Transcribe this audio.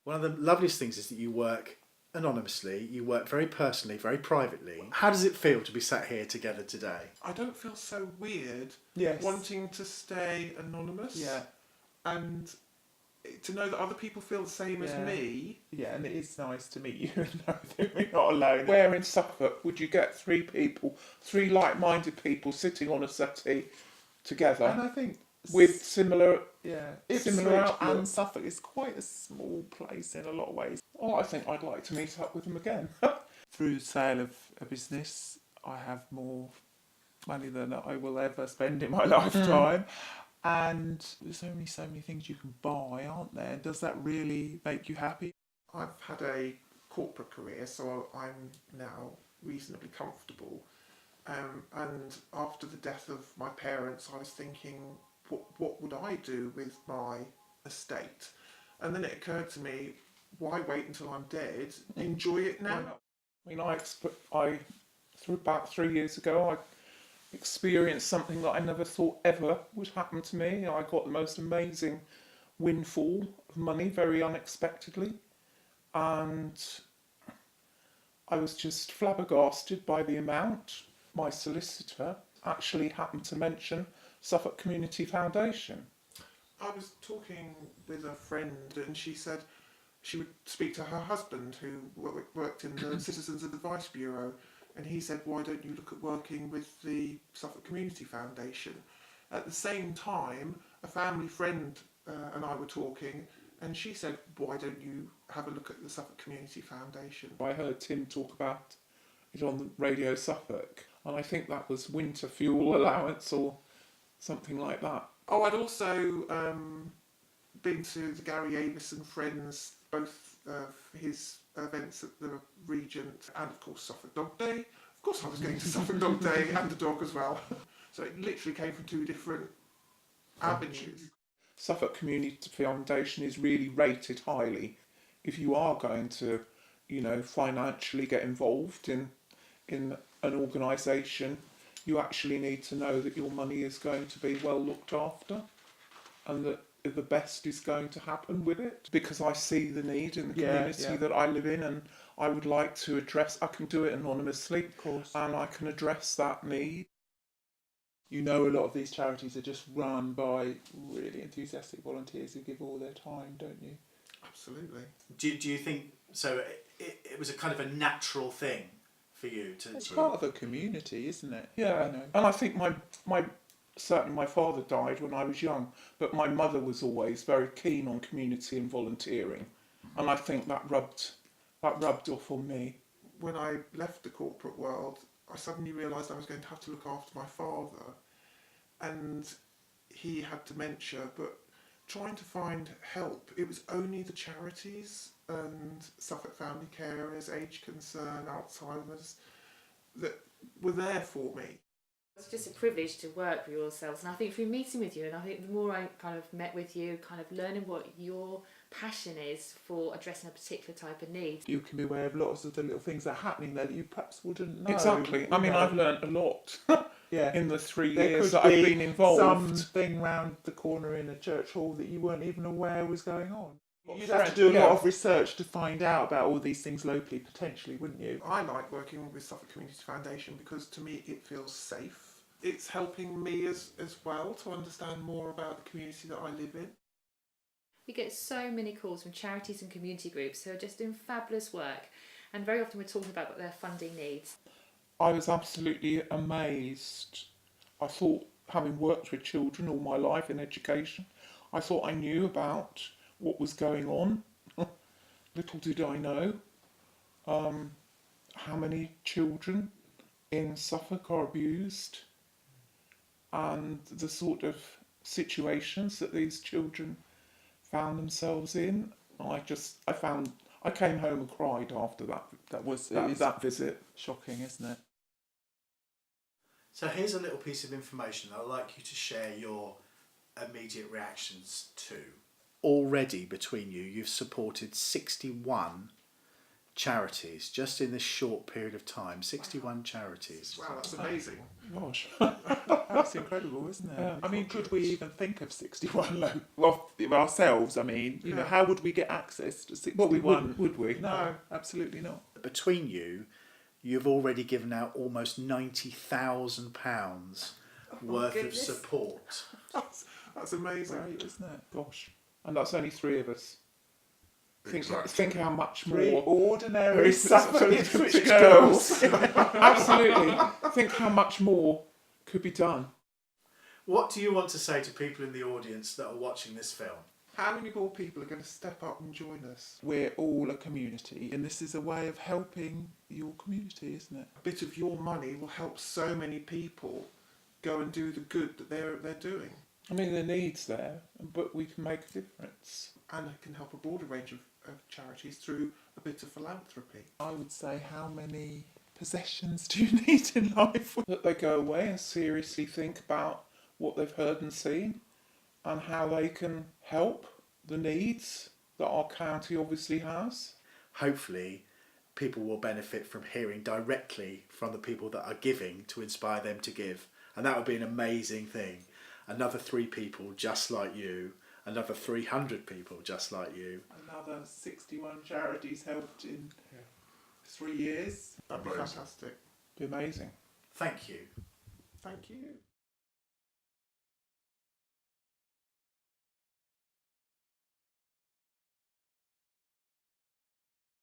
One of the loveliest things is that you work anonymously, you work very personally, very privately. How does it feel to be sat here together today? I don't feel so weird Yes. wanting to stay anonymous. Yeah. And to know that other people feel the same as me. Yeah, and it is nice to meet you and know that we're not alone. Where in Suffolk would you get three like-minded people sitting on a settee together? And I think with similar and Suffolk is quite a small place in a lot of ways. Oh, I think I'd like to meet up with them again. Through the sale of a business, I have more money than I will ever spend in my lifetime. And there's only so many things you can buy, aren't there? Does that really make you happy? I've had a corporate career, so I'm now reasonably comfortable. And after the death of my parents, I was thinking, what would I do with my estate? And then it occurred to me, why wait until I'm dead? Enjoy it now. I mean, through about 3 years ago, I experienced something that I never thought ever would happen to me. I got the most amazing windfall of money very unexpectedly, and I was just flabbergasted by the amount. My solicitor actually happened to mention Suffolk Community Foundation. I was talking with a friend, and she said she would speak to her husband, who worked in the Citizens Advice Bureau, and he said, why don't you look at working with the Suffolk Community Foundation? At the same time, a family friend and I were talking, and she said, why don't you have a look at the Suffolk Community Foundation? I heard Tim talk about it on Radio Suffolk, and I think that was winter fuel allowance or something like that. Oh, I'd also been to the Gary Avis and Friends, both of his events at the Regent, and of course Suffolk Dog Day. Of course I was going to Suffolk Dog Day and the dog as well. So it literally came from two different avenues. Suffolk Community Foundation is really rated highly. If you are going to, financially get involved in an organisation, you actually need to know that your money is going to be well looked after and that the best is going to happen with it, because I see the need in the community that I live in, and I would like to address. I can do it anonymously, of course, and I can address that need. A lot of these charities are just run by really enthusiastic volunteers who give all their time, don't you? Absolutely. Do you think so? It was a kind of a natural thing for you to. It's part of a community, isn't it? Yeah, and I think certainly my father died when I was young, but my mother was always very keen on community and volunteering, and I think that rubbed off on me. When I left the corporate world, I suddenly realised I was going to have to look after my father, and he had dementia, but trying to find help, it was only the charities and Suffolk Family Carers, Age Concern, Alzheimer's, that were there for me. It's just a privilege to work with yourselves, and I think through meeting with you, and I think the more I kind of met with you, kind of learning what your passion is for addressing a particular type of need. You can be aware of lots of the little things that are happening there that you perhaps wouldn't know. Exactly. I mean, I've learnt a lot in the 3 years that I've been involved. Something round the corner in a church hall that you weren't even aware was going on. You'd have to do a lot of research to find out about all these things locally, potentially, wouldn't you? I like working with Suffolk Community Foundation because to me it feels safe. It's helping me as well to understand more about the community that I live in. We get so many calls from charities and community groups who are just doing fabulous work, and very often we're talking about their funding needs. I was absolutely amazed. I thought, having worked with children all my life in education, I thought I knew about what was going on. Little did I know how many children in Suffolk are abused, and the sort of situations that these children found themselves in. I came home and cried after that visit. Shocking, isn't it? So here's a little piece of information I'd like you to share your immediate reactions to. Already between you've supported 61 charities just in this short period of time. 61 charities. Wow, that's amazing. Gosh. That's incredible, isn't it? I mean, could we even think of 61 ourselves? I mean, you know, Yeah. how would we get access to 61? Well, we wouldn't, would we? No, absolutely not. Between you, you've already given out almost £90,000 worth goodness. of support. That's amazing. Great, isn't it? Gosh. And that's only 3 of us. Exactly. Think how much Three more. ordinary Suffolk Suffolk girls. girls. Absolutely. Think how much more could be done. What do you want to say to people in the audience that are watching this film? How many more people are going to step up and join us? We're all a community, and this is a way of helping your community, isn't it? A bit of your money will help so many people go and do the good that they're doing, I mean, the need's there, but we can make a difference. and it can help a broader range of charities through a bit of philanthropy. I would say, how many possessions do you need in life? That they go away and seriously think about what they've heard and seen and how they can help the needs that our county obviously has. Hopefully, people will benefit from hearing directly from the people that are giving to inspire them to give. And that would be an amazing thing. Another 3 people just like you, another 300 people just like you. Another 61 charities helped in 3 years. That'd be fantastic. Be amazing. Thank you. Thank you.